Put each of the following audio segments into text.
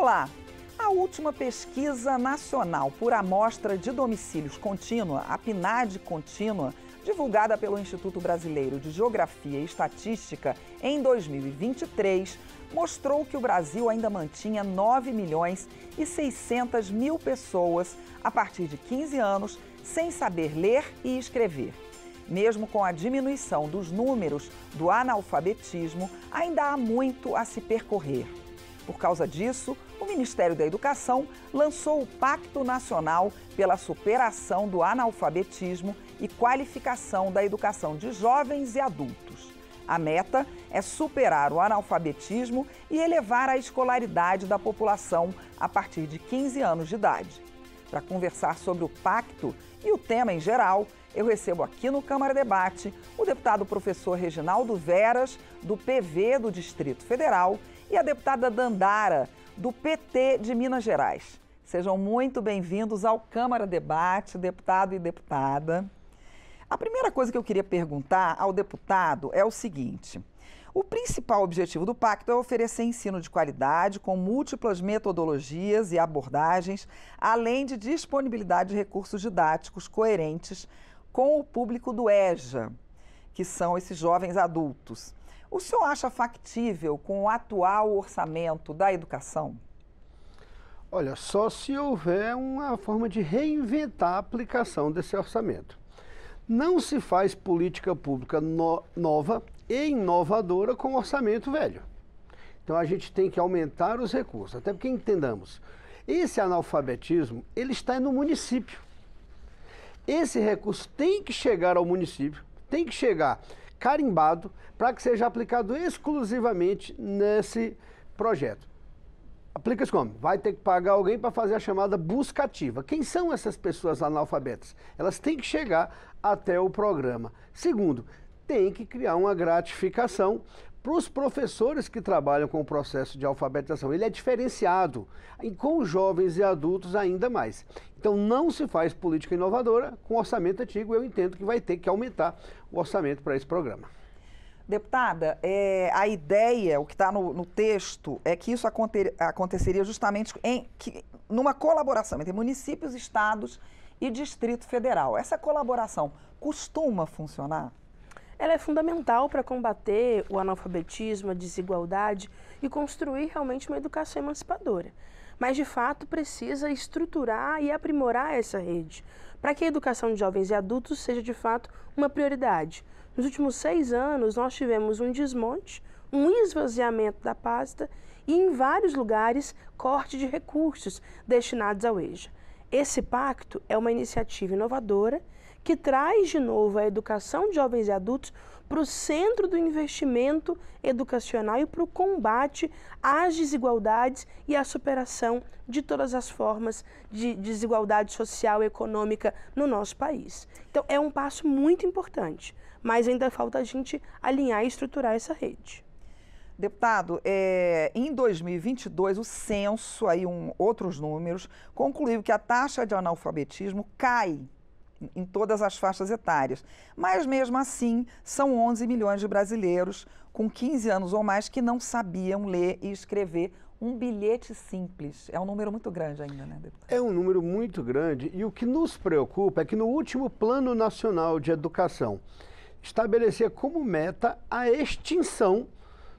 Olá! A última pesquisa nacional por amostra de domicílios contínua, a PNAD contínua, divulgada pelo Instituto Brasileiro de Geografia e Estatística em 2023, mostrou que o Brasil ainda mantinha 9.600.000 pessoas a partir de 15 anos sem saber ler e escrever. Mesmo com a diminuição dos números do analfabetismo, ainda há muito a se percorrer. Por causa disso, o Ministério da Educação lançou o Pacto Nacional pela Superação do Analfabetismo e Qualificação da Educação de Jovens e Adultos. A meta é superar o analfabetismo e elevar a escolaridade da população a partir de 15 anos de idade. Para conversar sobre o pacto e o tema em geral, eu recebo aqui no Câmara Debate o deputado professor Reginaldo Veras, do PV do Distrito Federal, e a deputada Dandara, do PT de Minas Gerais. Sejam muito bem-vindos ao Câmara Debate, deputado e deputada. A primeira coisa que eu queria perguntar ao deputado é o seguinte: o principal objetivo do pacto é oferecer ensino de qualidade com múltiplas metodologias e abordagens, além de disponibilidade de recursos didáticos coerentes com o público do EJA, que são esses jovens adultos. O senhor acha factível com o atual orçamento da educação? Olha, só se houver uma forma de reinventar a aplicação desse orçamento. Não se faz política pública nova e inovadora com orçamento velho. Então a gente tem que aumentar os recursos, até porque entendamos, esse analfabetismo, ele está no município. Esse recurso tem que chegar ao município, tem que chegar carimbado para que seja aplicado exclusivamente nesse projeto. Aplica-se como? Vai ter que pagar alguém para fazer a chamada busca ativa. Quem são essas pessoas analfabetas? Elas têm que chegar até o programa. Segundo, tem que criar uma gratificação para os professores que trabalham com o processo de alfabetização. Ele é diferenciado, e com os jovens e adultos ainda mais. Então não se faz política inovadora com orçamento antigo. Eu entendo que vai ter que aumentar o orçamento para esse programa. Deputada, a ideia, o que está no texto, é que isso aconteceria justamente numa colaboração entre municípios, estados e Distrito Federal. Essa colaboração costuma funcionar? Ela é fundamental para combater o analfabetismo, a desigualdade e construir realmente uma educação emancipadora. Mas, de fato, precisa estruturar e aprimorar essa rede, para que a educação de jovens e adultos seja, de fato, uma prioridade. Nos últimos 6 anos, nós tivemos um desmonte, um esvaziamento da pasta e, em vários lugares, corte de recursos destinados ao EJA. Esse pacto é uma iniciativa inovadora que traz de novo a educação de jovens e adultos para o centro do investimento educacional e para o combate às desigualdades e à superação de todas as formas de desigualdade social e econômica no nosso país. Então, é um passo muito importante, mas ainda falta a gente alinhar e estruturar essa rede. Deputado, em 2022, o censo, outros números, concluiu que a taxa de analfabetismo cai em todas as faixas etárias. Mas, mesmo assim, são 11 milhões de brasileiros com 15 anos ou mais que não sabiam ler e escrever um bilhete simples. É um número muito grande ainda, né, deputado? É um número muito grande e o que nos preocupa é que no último Plano Nacional de Educação estabelecia como meta a extinção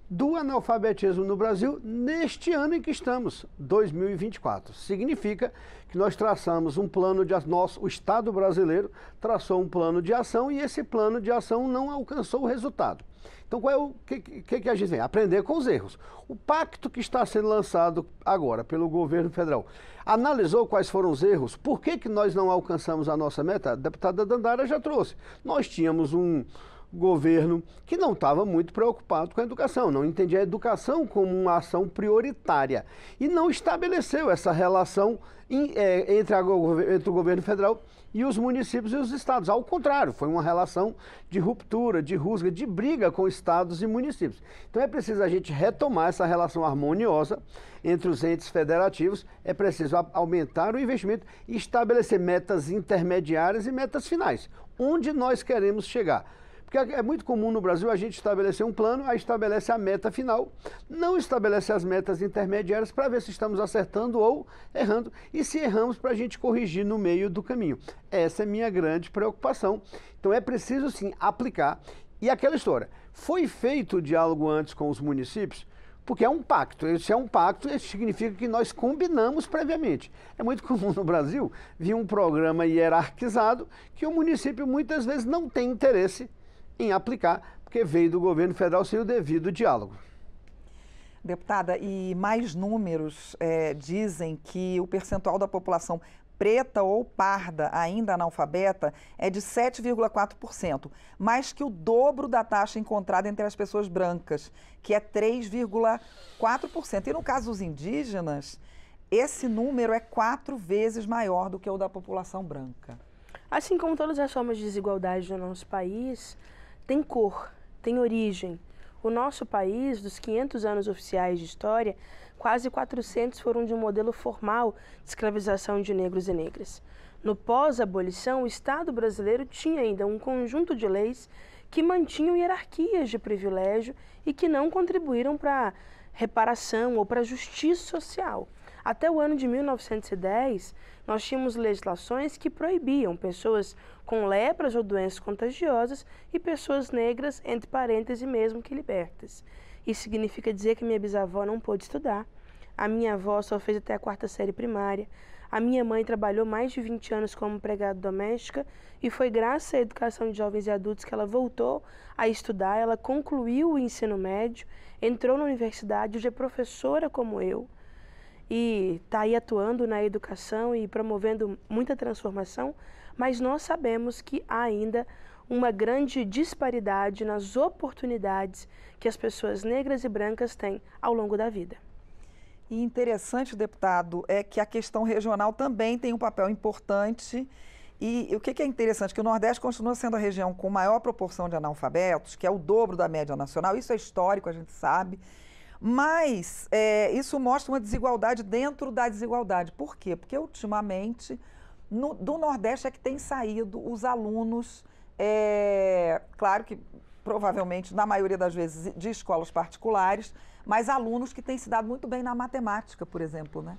do analfabetismo no Brasil neste ano em que estamos, 2024. Significa que nós traçamos um plano de ação, o Estado brasileiro traçou um plano de ação e esse plano de ação não alcançou o resultado. Então, qual é o que a gente vem? Aprender com os erros. O pacto que está sendo lançado agora pelo governo federal analisou quais foram os erros, por que nós não alcançamos a nossa meta? A deputada Dandara já trouxe. Nós tínhamos um governo que não estava muito preocupado com a educação, não entendia a educação como uma ação prioritária e não estabeleceu essa relação entre o governo federal e os municípios e os estados. Ao contrário, foi uma relação de ruptura, de rusga, de briga com estados e municípios. Então é preciso a gente retomar essa relação harmoniosa entre os entes federativos, é preciso aumentar o investimento e estabelecer metas intermediárias e metas finais. Onde nós queremos chegar? Porque é muito comum no Brasil a gente estabelecer um plano, aí estabelece a meta final, não estabelece as metas intermediárias para ver se estamos acertando ou errando, e se erramos para a gente corrigir no meio do caminho. Essa é minha grande preocupação. Então é preciso sim aplicar. E aquela história, foi feito o diálogo antes com os municípios? Porque é um pacto. Se é um pacto, isso significa que nós combinamos previamente. É muito comum no Brasil vir um programa hierarquizado que o município muitas vezes não tem interesse em aplicar, porque veio do governo federal sem o devido diálogo. Deputada, e mais números dizem que o percentual da população preta ou parda, ainda analfabeta, é de 7,4%, mais que o dobro da taxa encontrada entre as pessoas brancas, que é 3,4%. E no caso dos indígenas, esse número é 4 vezes maior do que o da população branca. Assim como todas as formas de desigualdade no nosso país, tem cor, tem origem. O nosso país, dos 500 anos oficiais de história, quase 400 foram de um modelo formal de escravização de negros e negras. No pós-abolição, o Estado brasileiro tinha ainda um conjunto de leis que mantinham hierarquias de privilégio e que não contribuíram para reparação ou para justiça social. Até o ano de 1910, nós tínhamos legislações que proibiam pessoas com lepras ou doenças contagiosas e pessoas negras, entre parênteses, mesmo que libertas. Isso significa dizer que minha bisavó não pôde estudar, a minha avó só fez até a 4ª série primária, a minha mãe trabalhou mais de 20 anos como empregada doméstica e foi graças à educação de jovens e adultos que ela voltou a estudar, ela concluiu o ensino médio, entrou na universidade, hoje é professora como eu e está aí atuando na educação e promovendo muita transformação, mas nós sabemos que há ainda uma grande disparidade nas oportunidades que as pessoas negras e brancas têm ao longo da vida. E interessante, deputado, é que a questão regional também tem um papel importante. E o que é interessante? Que o Nordeste continua sendo a região com maior proporção de analfabetos, que é o dobro da média nacional. Isso é histórico, a gente sabe. Mas isso mostra uma desigualdade dentro da desigualdade. Por quê? Porque ultimamente, do Nordeste é que tem saído os alunos, claro que provavelmente, na maioria das vezes, de escolas particulares, mas alunos que têm se dado muito bem na matemática, por exemplo, né?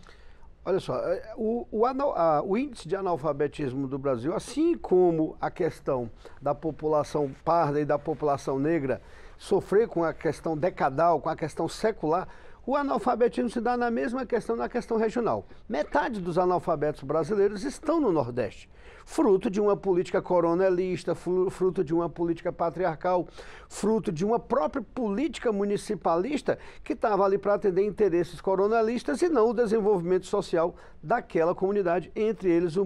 Olha só, o índice de analfabetismo do Brasil, assim como a questão da população parda e da população negra sofrer com a questão decadal, com a questão secular, o analfabetismo se dá na mesma questão, na questão regional. Metade dos analfabetos brasileiros estão no Nordeste, fruto de uma política coronelista, fruto de uma política patriarcal, fruto de uma própria política municipalista que estava ali para atender interesses coronelistas e não o desenvolvimento social daquela comunidade, entre eles o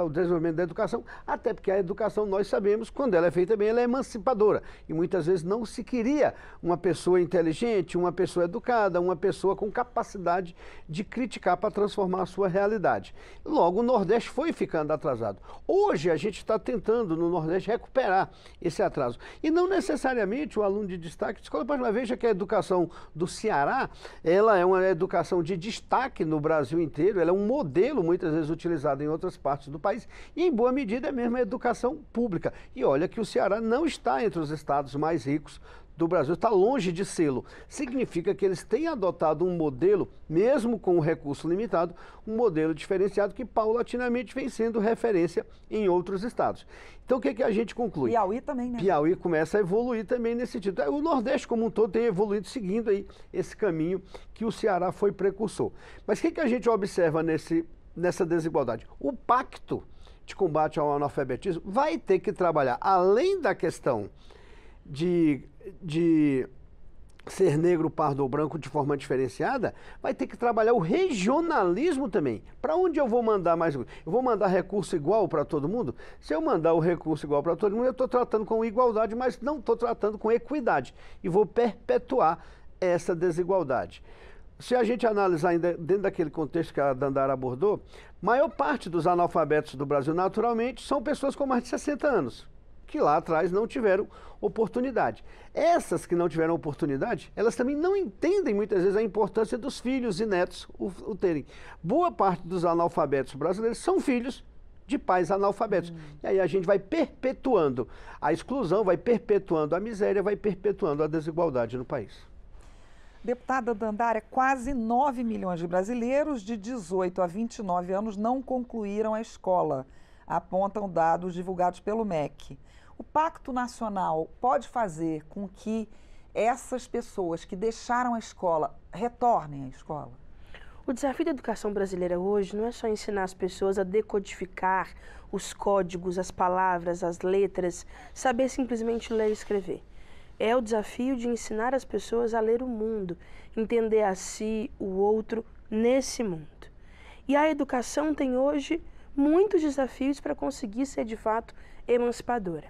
desenvolvimento da educação, até porque a educação, nós sabemos, quando ela é feita bem, ela é emancipadora. E muitas vezes não se queria uma pessoa inteligente, uma pessoa educada, uma pessoa com capacidade de criticar para transformar a sua realidade. Logo, o Nordeste foi ficando atrasado. Hoje, a gente está tentando, no Nordeste, recuperar esse atraso. E não necessariamente o aluno de destaque de escola, mas veja que a educação do Ceará, ela é uma educação de destaque no Brasil inteiro, ela é um modelo, muitas vezes, utilizado em outras partes do país, e, em boa medida, é mesmo a educação pública. E olha que o Ceará não está entre os estados mais ricos do Brasil, está longe de sê-lo. Significa que eles têm adotado um modelo, mesmo com o recurso limitado, um modelo diferenciado que paulatinamente vem sendo referência em outros estados. Então o que a gente conclui? Piauí também, né? Piauí começa a evoluir também nesse sentido. O Nordeste como um todo tem evoluído seguindo aí esse caminho que o Ceará foi precursor. Mas o que a gente observa nessa desigualdade? O pacto de combate ao analfabetismo vai ter que trabalhar, além da questão de ser negro, pardo ou branco de forma diferenciada, vai ter que trabalhar o regionalismo também. Para onde eu vou mandar mais? Eu vou mandar recurso igual para todo mundo? Se eu mandar o recurso igual para todo mundo, eu estou tratando com igualdade, mas não estou tratando com equidade. E vou perpetuar essa desigualdade. Se a gente analisar ainda dentro daquele contexto que a Dandara abordou, maior parte dos analfabetos do Brasil, naturalmente, são pessoas com mais de 60 anos. Que lá atrás não tiveram oportunidade. Essas que não tiveram oportunidade, elas também não entendem muitas vezes a importância dos filhos e netos o terem. Boa parte dos analfabetos brasileiros são filhos de pais analfabetos. E aí a gente vai perpetuando a exclusão, vai perpetuando a miséria, vai perpetuando a desigualdade no país. Deputada Dandara, quase 9 milhões de brasileiros de 18 a 29 anos não concluíram a escola, apontam dados divulgados pelo MEC. O Pacto Nacional pode fazer com que essas pessoas que deixaram a escola retornem à escola? O desafio da educação brasileira hoje não é só ensinar as pessoas a decodificar os códigos, as palavras, as letras, saber simplesmente ler e escrever. É o desafio de ensinar as pessoas a ler o mundo, entender a si, o outro, nesse mundo. E a educação tem hoje muitos desafios para conseguir ser de fato emancipadora.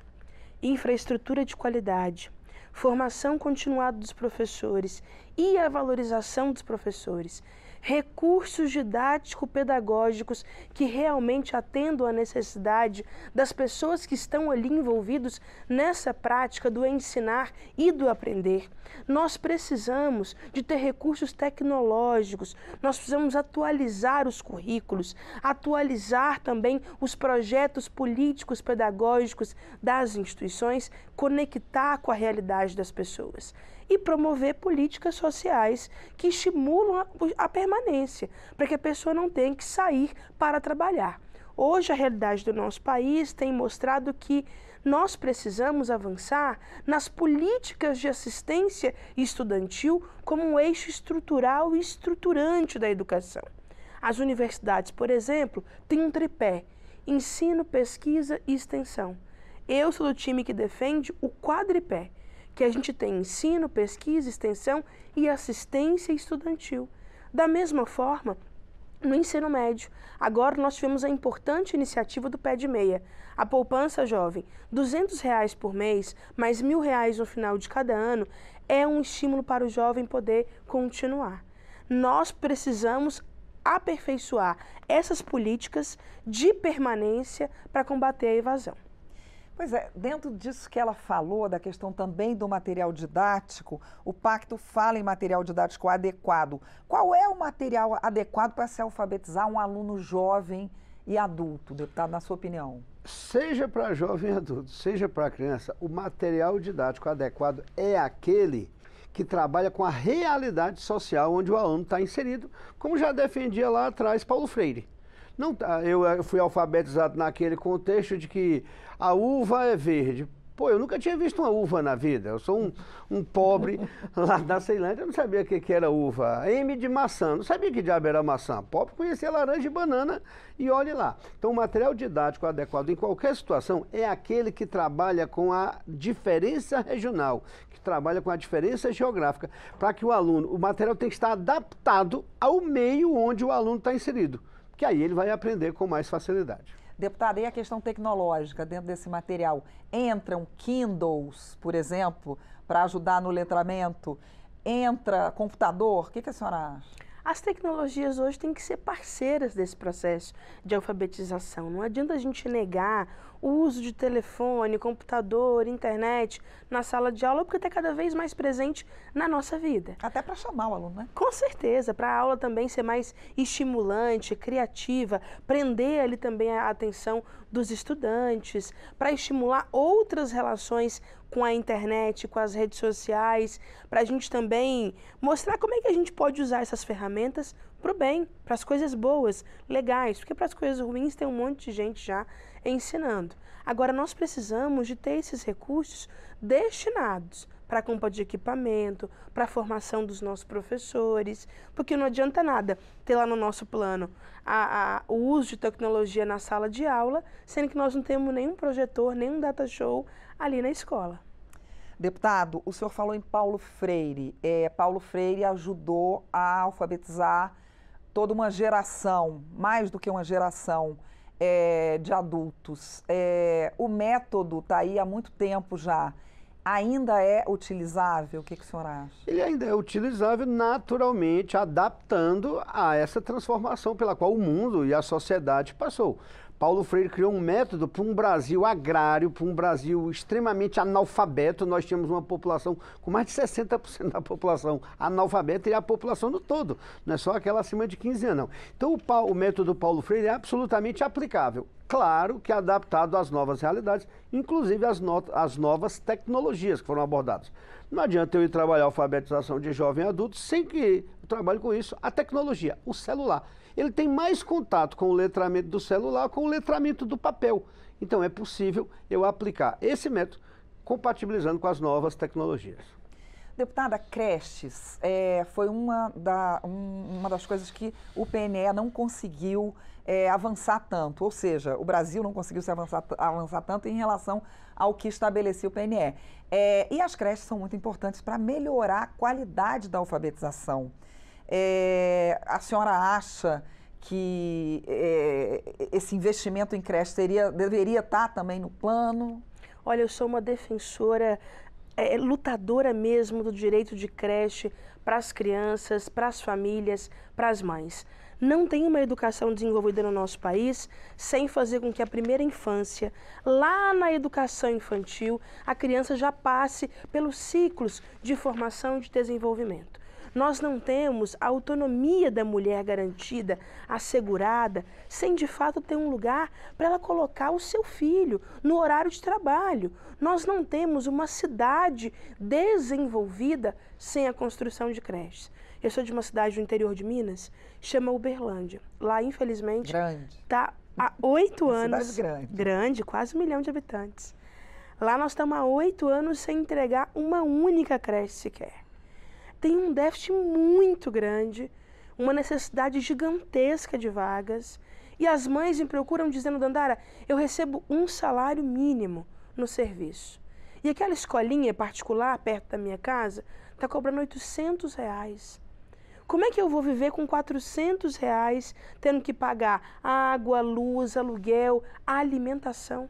Infraestrutura de qualidade, formação continuada dos professores e a valorização dos professores, recursos didático-pedagógicos que realmente atendam à necessidade das pessoas que estão ali envolvidos nessa prática do ensinar e do aprender. Nós precisamos de ter recursos tecnológicos, nós precisamos atualizar os currículos, atualizar também os projetos políticos pedagógicos das instituições, conectar com a realidade das pessoas e promover políticas sociais que estimulam a permanência, para que a pessoa não tenha que sair para trabalhar. Hoje, a realidade do nosso país tem mostrado que nós precisamos avançar nas políticas de assistência estudantil como um eixo estrutural e estruturante da educação. As universidades, por exemplo, têm um tripé: ensino, pesquisa e extensão. Eu sou do time que defende o quadripé, que a gente tem ensino, pesquisa, extensão e assistência estudantil. Da mesma forma, no ensino médio, agora nós tivemos a importante iniciativa do Pé de Meia. A poupança jovem, R$200 por mês, mais R$1.000 no final de cada ano, é um estímulo para o jovem poder continuar. Nós precisamos aperfeiçoar essas políticas de permanência para combater a evasão. Pois é, dentro disso que ela falou, da questão também do material didático, o pacto fala em material didático adequado. Qual é o material adequado para se alfabetizar um aluno jovem e adulto, deputado, na sua opinião? Seja para jovem e adulto, seja para criança, o material didático adequado é aquele que trabalha com a realidade social onde o aluno está inserido, como já defendia lá atrás Paulo Freire. Não, eu fui alfabetizado naquele contexto de que a uva é verde. Pô, eu nunca tinha visto uma uva na vida. Eu sou um pobre lá da Ceilândia, eu não sabia o que era uva. M de maçã, não sabia que diabo era maçã. Pobre conhecia laranja e banana e olhe lá. Então, o material didático adequado em qualquer situação é aquele que trabalha com a diferença regional, que trabalha com a diferença geográfica, para que o aluno, o material tem que estar adaptado ao meio onde o aluno está inserido, que aí ele vai aprender com mais facilidade. Deputada, e a questão tecnológica dentro desse material? Entram Kindles, por exemplo, para ajudar no letramento? Entra computador? O que a senhora acha? As tecnologias hoje têm que ser parceiras desse processo de alfabetização. Não adianta a gente negar o uso de telefone, computador, internet na sala de aula, porque está cada vez mais presente na nossa vida. Até para chamar o aluno, né? Com certeza, para a aula também ser mais estimulante, criativa, prender ali também a atenção dos estudantes, para estimular outras relações com a internet, com as redes sociais, para a gente também mostrar como é que a gente pode usar essas ferramentas para o bem, para as coisas boas, legais, porque para as coisas ruins tem um monte de gente já ensinando. Agora, nós precisamos de ter esses recursos destinados para a compra de equipamento, para a formação dos nossos professores, porque não adianta nada ter lá no nosso plano o uso de tecnologia na sala de aula, sendo que nós não temos nenhum projetor, nenhum data show ali na escola. Deputado, o senhor falou em Paulo Freire. Paulo Freire ajudou a alfabetizar toda uma geração, mais do que uma geração de adultos. O método está aí há muito tempo já. Ainda é utilizável? O que o senhor acha? Ele ainda é utilizável naturalmente, adaptando a essa transformação pela qual o mundo e a sociedade passou. Paulo Freire criou um método para um Brasil agrário, para um Brasil extremamente analfabeto. Nós tínhamos uma população com mais de 60% da população analfabeta e a população no todo, não é só aquela acima de 15 anos, não. Então o método Paulo Freire é absolutamente aplicável. Claro que adaptado às novas realidades, inclusive às novas tecnologias que foram abordadas. Não adianta eu ir trabalhar a alfabetização de jovem e adulto sem que eu trabalhe com isso a tecnologia, o celular. Ele tem mais contato com o letramento do celular, com o letramento do papel. Então é possível eu aplicar esse método compatibilizando com as novas tecnologias. Deputada, creches foi uma das coisas que o PNE não conseguiu avançar tanto, ou seja, o Brasil não conseguiu se avançar tanto em relação ao que estabelecia o PNE. E as creches são muito importantes para melhorar a qualidade da alfabetização. A senhora acha que esse investimento em creche deveria estar também no plano? Olha, eu sou uma defensora, lutadora mesmo do direito de creche para as crianças, para as famílias, para as mães. Não tem uma educação desenvolvida no nosso país sem fazer com que a primeira infância, lá na educação infantil, a criança já passe pelos ciclos de formação e de desenvolvimento. Nós não temos a autonomia da mulher garantida, assegurada, sem de fato ter um lugar para ela colocar o seu filho no horário de trabalho. Nós não temos uma cidade desenvolvida sem a construção de creches. Eu sou de uma cidade do interior de Minas, chama Uberlândia. Lá, infelizmente, está há 8 anos... Cidade grande, quase 1 milhão de habitantes. Lá nós estamos há 8 anos sem entregar uma única creche sequer. Tem um déficit muito grande, uma necessidade gigantesca de vagas. E as mães me procuram dizendo, Dandara, eu recebo um salário mínimo no serviço. E aquela escolinha particular perto da minha casa está cobrando R$800. Como é que eu vou viver com R$400 tendo que pagar água, luz, aluguel, alimentação?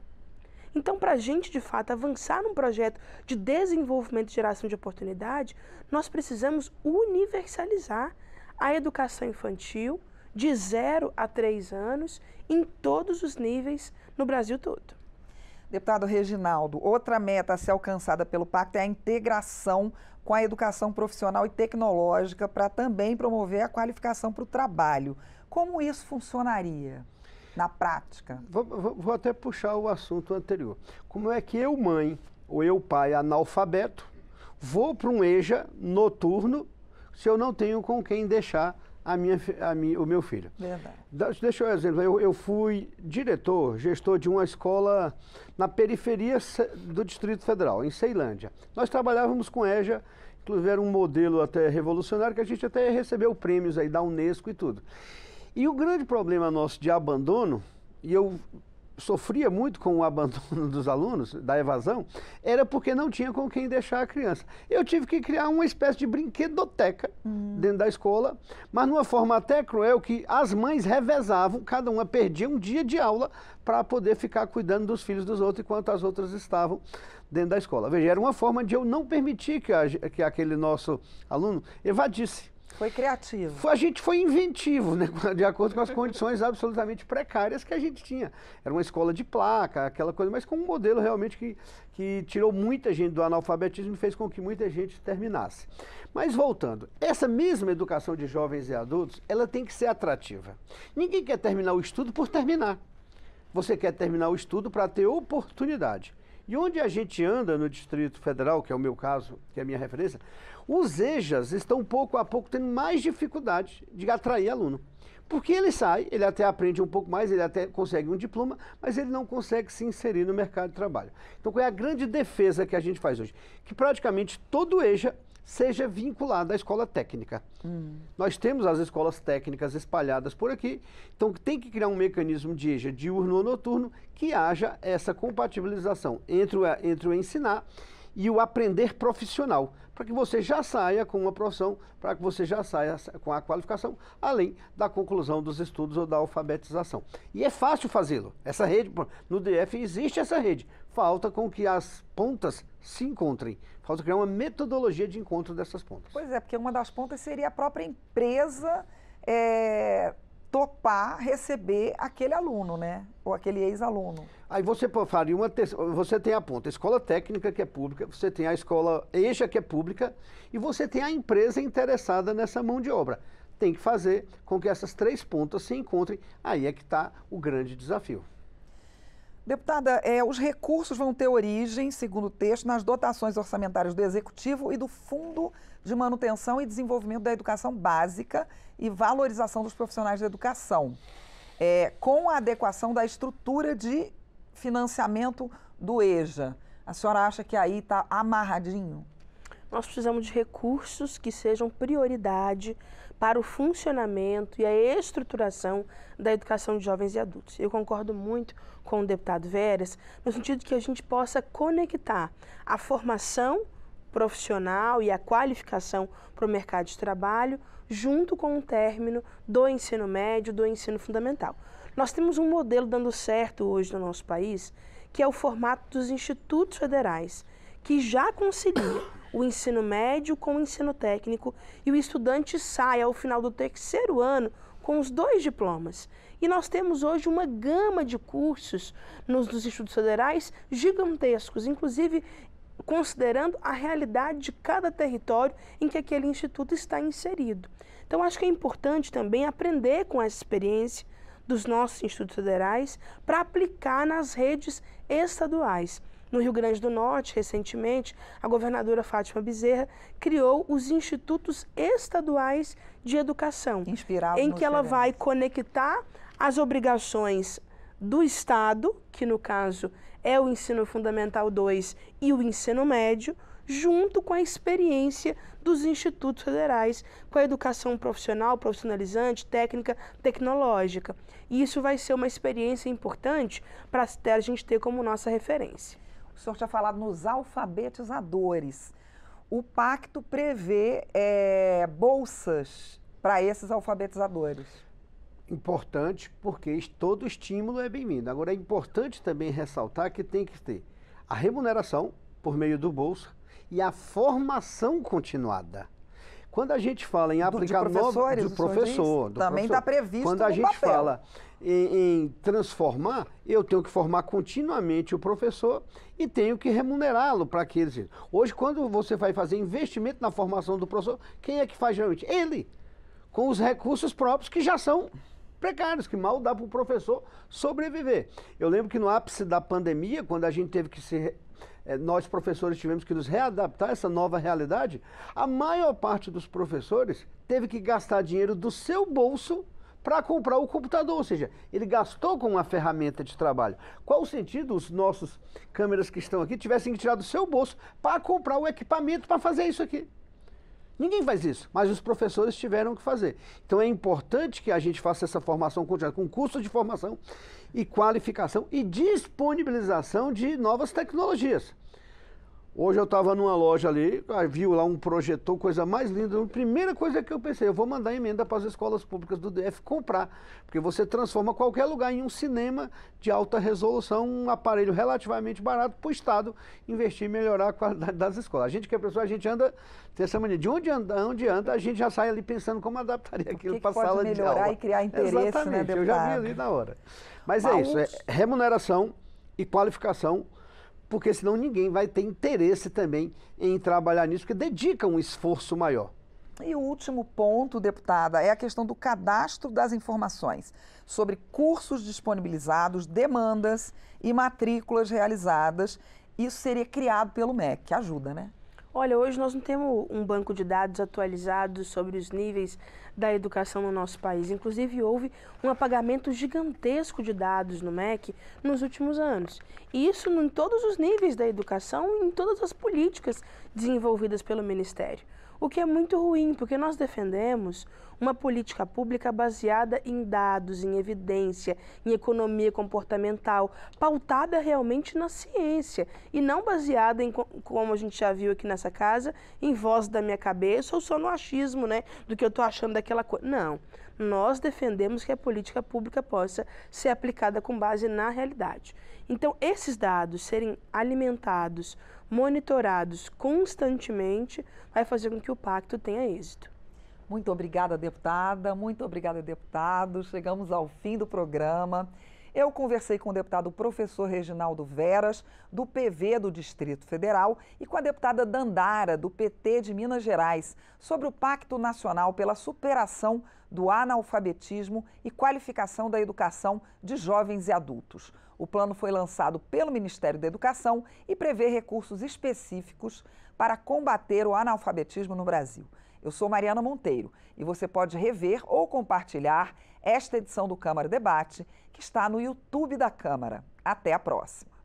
Então, para a gente, de fato, avançar num projeto de desenvolvimento e geração de oportunidade, nós precisamos universalizar a educação infantil de 0 a 3 anos em todos os níveis no Brasil todo. Deputado Reginaldo, outra meta a ser alcançada pelo Pacto é a integração com a educação profissional e tecnológica para também promover a qualificação para o trabalho. Como isso funcionaria na prática? Vou até puxar o assunto anterior. Como é que eu, mãe, ou eu, pai, analfabeto, vou para um EJA noturno se eu não tenho com quem deixar o meu filho? Verdade. Deixa eu exemplo, eu fui gestor de uma escola na periferia do Distrito Federal, em Ceilândia. Nós trabalhávamos com EJA, inclusive era um modelo até revolucionário, que a gente até recebeu prêmios aí da Unesco e tudo. E o grande problema nosso de abandono, e eu sofria muito com o abandono dos alunos, da evasão, era porque não tinha com quem deixar a criança. Eu tive que criar uma espécie de brinquedoteca dentro da escola, mas numa forma até cruel, que as mães revezavam, cada uma perdia um dia de aula para poder ficar cuidando dos filhos dos outros, enquanto as outras estavam dentro da escola. Veja, era uma forma de eu não permitir que aquele nosso aluno evadisse. Foi criativo. A gente foi inventivo, né? De acordo com as condições absolutamente precárias que a gente tinha. Era uma escola de placa, aquela coisa, mas com um modelo realmente que tirou muita gente do analfabetismo e fez com que muita gente terminasse. Mas voltando, essa mesma educação de jovens e adultos, ela tem que ser atrativa. Ninguém quer terminar o estudo por terminar. Você quer terminar o estudo para ter oportunidade. E onde a gente anda no Distrito Federal, que é o meu caso, que é a minha referência, os EJAs estão pouco a pouco tendo mais dificuldade de atrair aluno. Porque ele sai, ele até aprende um pouco mais, ele até consegue um diploma, mas ele não consegue se inserir no mercado de trabalho. Então, qual é a grande defesa que a gente faz hoje? Que praticamente todo EJA seja vinculado à escola técnica. Nós temos as escolas técnicas espalhadas por aqui, então tem que criar um mecanismo de EJA diurno ou noturno que haja essa compatibilização entre o ensinar e o aprender profissional, para que você já saia com uma profissão, para que você já saia com a qualificação, além da conclusão dos estudos ou da alfabetização. E é fácil fazê-lo. Essa rede, no DF existe essa rede. Falta com que as pontas se encontrem. Falta criar uma metodologia de encontro dessas pontas. Pois é, porque uma das pontas seria a própria empresa topar receber aquele aluno, né? Ou aquele ex-aluno. Aí você faria você tem a ponta, a escola técnica que é pública, você tem a escola EJA que é pública e você tem a empresa interessada nessa mão de obra. Tem que fazer com que essas três pontas se encontrem, aí é que está o grande desafio. Deputada, os recursos vão ter origem, segundo o texto, nas dotações orçamentárias do Executivo e do Fundo de Manutenção e Desenvolvimento da Educação Básica e Valorização dos Profissionais da Educação, com a adequação da estrutura de financiamento do EJA. A senhora acha que aí está amarradinho? Nós precisamos de recursos que sejam prioridade para o funcionamento e a estruturação da educação de jovens e adultos. Eu concordo muito com o deputado Veras, no sentido de que a gente possa conectar a formação profissional e a qualificação para o mercado de trabalho junto com o término do ensino médio, do ensino fundamental. Nós temos um modelo dando certo hoje no nosso país, que é o formato dos institutos federais, que já concilia o ensino médio com o ensino técnico e o estudante sai ao final do terceiro ano com os 2 diplomas. E nós temos hoje uma gama de cursos nos institutos federais gigantescos, inclusive considerando a realidade de cada território em que aquele instituto está inserido. Então, acho que é importante também aprender com essa experiência dos nossos institutos federais para aplicar nas redes estaduais. No Rio Grande do Norte, recentemente, a governadora Fátima Bezerra criou os Institutos Estaduais de Educação, em que ela vai conectar as obrigações do Estado, que no caso é o ensino fundamental 2 e o ensino médio, junto com a experiência dos institutos federais, com a educação profissional, profissionalizante, técnica, tecnológica. E isso vai ser uma experiência importante para a gente ter como nossa referência. O senhor tinha falado nos alfabetizadores. O pacto prevê bolsas para esses alfabetizadores. Importante, porque todo estímulo é bem-vindo. Agora, é importante também ressaltar que tem que ter a remuneração por meio do bolsa e a formação continuada. Quando a gente fala em aplicar do professor, também está previsto quando a gente fala em transformar, eu tenho que formar continuamente o professor e tenho que remunerá-lo para que ele... Hoje, quando você vai fazer investimento na formação do professor, quem é que faz geralmente? Ele, com os recursos próprios que já são precários, que mal dá para o professor sobreviver. Eu lembro que no ápice da pandemia, quando a gente teve que nós professores tivemos que nos readaptar a essa nova realidade, a maior parte dos professores teve que gastar dinheiro do seu bolso para comprar o computador, ou seja, ele gastou com uma ferramenta de trabalho. Qual o sentido os nossos câmeras que estão aqui tivessem que tirar do seu bolso para comprar o equipamento para fazer isso aqui? Ninguém faz isso, mas os professores tiveram que fazer. Então é importante que a gente faça essa formação contínua, com curso de formação e qualificação e disponibilização de novas tecnologias. Hoje eu estava numa loja ali, viu lá um projetor, coisa mais linda. A primeira coisa que eu pensei, eu vou mandar emenda para as escolas públicas do DF comprar, porque você transforma qualquer lugar em um cinema de alta resolução, um aparelho relativamente barato para o Estado investir e melhorar a qualidade das escolas. A gente que é professor, a gente anda, tem essa mania, de onde anda, a gente já sai ali pensando como adaptaria aquilo para a sala de aula. Melhorar e criar interesse, exatamente, né, deputado? Eu já vi ali na hora. Mas é isso, remuneração e qualificação, porque senão ninguém vai ter interesse também em trabalhar nisso, porque dedica um esforço maior. E o último ponto, deputada, é a questão do cadastro das informações sobre cursos disponibilizados, demandas e matrículas realizadas. Isso seria criado pelo MEC, que ajuda, né? Olha, hoje nós não temos um banco de dados atualizado sobre os níveis da educação no nosso país. Inclusive, houve um apagamento gigantesco de dados no MEC nos últimos anos. E isso em todos os níveis da educação e em todas as políticas desenvolvidas pelo Ministério. O que é muito ruim, porque nós defendemos uma política pública baseada em dados, em evidência, em economia comportamental, pautada realmente na ciência e não baseada em, como a gente já viu aqui nessa casa, em voz da minha cabeça ou só no achismo, né, do que eu estou achando daquela coisa. Não, nós defendemos que a política pública possa ser aplicada com base na realidade. Então, esses dados serem alimentados, monitorados constantemente, vai fazer com que o pacto tenha êxito. Muito obrigada, deputada. Muito obrigada, deputado. Chegamos ao fim do programa. Eu conversei com o deputado professor Reginaldo Veras, do PV do Distrito Federal, e com a deputada Dandara, do PT de Minas Gerais, sobre o Pacto Nacional pela Superação do Analfabetismo e Qualificação da Educação de Jovens e Adultos. O plano foi lançado pelo Ministério da Educação e prevê recursos específicos para combater o analfabetismo no Brasil. Eu sou Mariana Monteiro e você pode rever ou compartilhar esta edição do Câmara Debate, que está no YouTube da Câmara. Até a próxima!